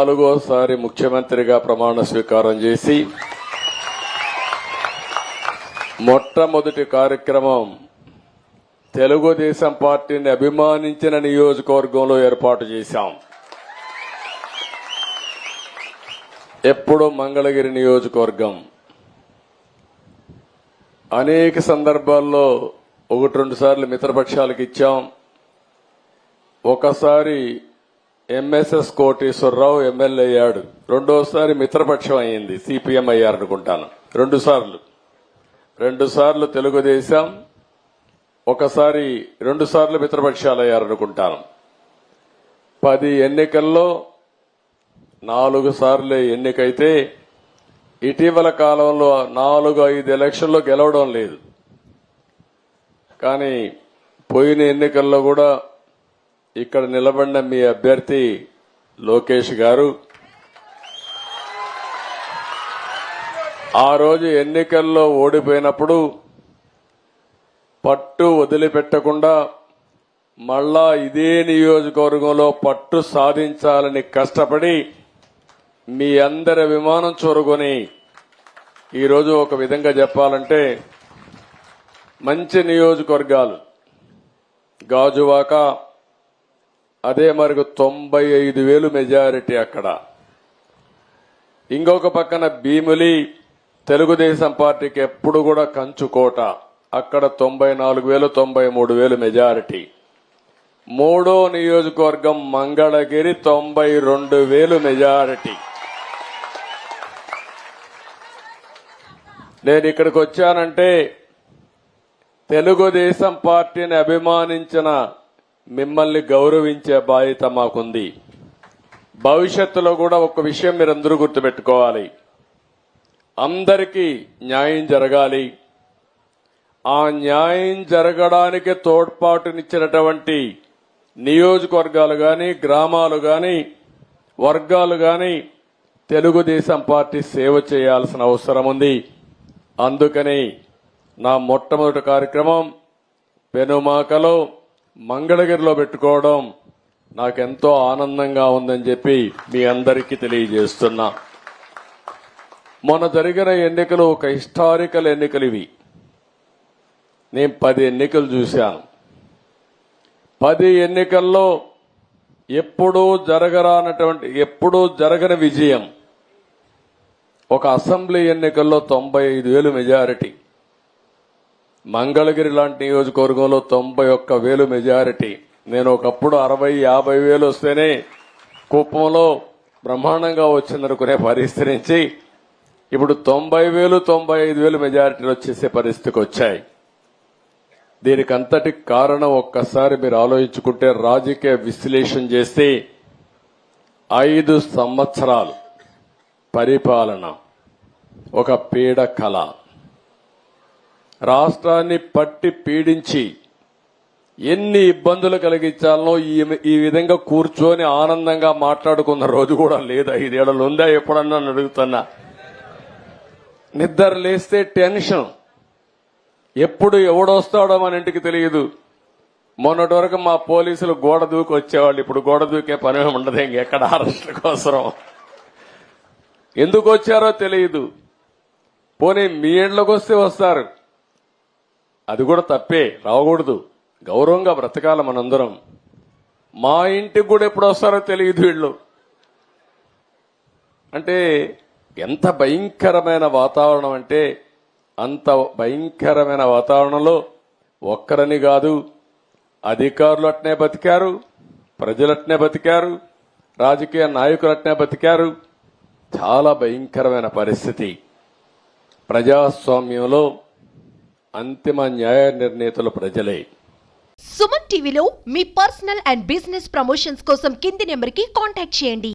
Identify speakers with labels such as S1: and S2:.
S1: 4వ సారి ముఖ్యమంత్రిగా ప్రమాణ స్వీకారం చేసి మొట్టమొదటి కార్యక్రమం తెలుగుదేశం పార్టీని అభిమానించిన నియోజకవర్గంలో ఏర్పాటు చేశాం. ఎప్పుడు మంగళగిరి నియోజకవర్గం. అనేక సందర్భాల్లో 1-2 సార్లు మిత్రపక్షాలకు ఇచ్చాం. ఒకసారి ఎంఎస్ఎస్ కోటేశ్వరరావు ఎమ్మెల్యే అయ్యాడు. 2వసారి మిత్రపక్షం అయింది, సిపిఎం అయ్యారనుకుంటాను. 2 సార్లు తెలుగుదేశం, 2 సార్లు మిత్రపక్షాలు అయ్యారనుకుంటాను. 10 ఎన్నికల్లో 4 సార్లు ఎన్నికైతే ఇటీవల కాలంలో 4-5 ఎలక్షన్లో గెలవడం లేదు. కానీ పోయిన ఎన్నికల్లో కూడా ఇక్కడ నిలబడిన మీ అభ్యర్థి లోకేష్ గారు ఆ రోజు ఎన్నికల్లో ఓడిపోయినప్పుడు పట్టు వదిలిపెట్టకుండా మళ్ళా ఇదే నియోజకవర్గంలో పట్టు సాధించాలని కష్టపడి మీ అందరి అభిమానం చూరుకొని ఈరోజు ఒక విధంగా చెప్పాలంటే మంచి నియోజకవర్గాలు గాజువాక, అదే మరికి 95,000 మెజారిటీ అక్కడ. ఇంకొక పక్కన భీమిలి తెలుగుదేశం పార్టీకి ఎప్పుడు కూడా కంచుకోట, అక్కడ 94,000 93,000 మెజారిటీ. 3వ నియోజకవర్గం మంగళగిరి 92,000 మెజారిటీ. నేను ఇక్కడికి వచ్చానంటే తెలుగుదేశం పార్టీని అభిమానించిన మిమ్మల్ని గౌరవించే బాధ్యత మాకుంది. భవిష్యత్తులో కూడా ఒక విషయం మీరందరూ గుర్తుపెట్టుకోవాలి, అందరికీ న్యాయం జరగాలి. ఆ న్యాయం జరగడానికి తోడ్పాటునిచ్చినటువంటి నియోజకవర్గాలు గాని, గ్రామాలు గాని, వర్గాలు గాని తెలుగుదేశం పార్టీ సేవ చేయాల్సిన అవసరం ఉంది. అందుకని నా మొట్టమొదటి కార్యక్రమం పెనుమాకలో మంగళగిరిలో పెట్టుకోవడం నాకెంతో ఆనందంగా ఉందని చెప్పి మీ అందరికీ తెలియజేస్తున్నా. మొన్న జరిగిన ఎన్నికలు ఒక హిస్టారికల్ ఎన్నికలు ఇవి. నేను 10 ఎన్నికలు చూశాను. 10 ఎన్నికల్లో ఎప్పుడూ జరగని విజయం. ఒక అసెంబ్లీ ఎన్నికల్లో 95,000 మెజారిటీ, మంగళగిరి లాంటి నియోజకవర్గంలో 91,000 మెజారిటీ. నేను ఒకప్పుడు 60,000-50,000 వస్తేనే కుప్పంలో బ్రహ్మాండంగా వచ్చిందనుకునే పరిస్థితి నుంచి ఇప్పుడు 90,000-95,000 మెజారిటీలు వచ్చేసే పరిస్థితికి వచ్చాయి. దీనికి అంతటి కారణం ఒక్కసారి మీరు ఆలోచించుకుంటే, రాజకీయ విశ్లేషణ చేస్తే 5 సంవత్సరాలు పరిపాలన ఒక పీడ కళ, రాష్ట్రాన్ని పట్టి పీడించి ఎన్ని ఇబ్బందులు కలిగించాలనో ఈ విధంగా కూర్చొని ఆనందంగా మాట్లాడుకున్న రోజు కూడా లేదు. 5 ఏళ్లు ఉందా ఎప్పుడన్నా అడుగుతున్నా. నిద్ర లేస్తే టెన్షన్, ఎప్పుడు ఎవడొస్తాడో మన ఇంటికి తెలియదు. మొన్నటి వరకు మా పోలీసులు గోడ దూకి వచ్చేవాళ్ళు, ఇప్పుడు గోడ దూకే పని ఉండదు. ఇంకెక్కడ అరెస్టుల కోసం ఎందుకు వచ్చారో తెలియదు. పోనీ మీ ఇంట్లోకి వస్తే వస్తారు, అది కూడా తప్పే, రాకూడదు. గౌరవంగా బ్రతకాల మనందరం. మా ఇంటికి కూడా ఎప్పుడు వస్తారో తెలియదు వీళ్ళు. అంటే ఎంత భయంకరమైన వాతావరణం అంటే అంత భయంకరమైన వాతావరణంలో ఒక్కరని కాదు, అధికారులు అట్నే బతికారు, ప్రజలట్నే బతికారు, రాజకీయ నాయకులు అట్నే బతికారు. చాలా భయంకరమైన పరిస్థితి. ప్రజాస్వామ్యంలో అంతిమ న్యాయ నిర్ణేతలు ప్రజలే.
S2: సుమన్ టీవీలో మీ పర్సనల్ అండ్ బిజినెస్ ప్రమోషన్స్ కోసం కింది నెంబర్కి కాంటాక్ట్ చేయండి.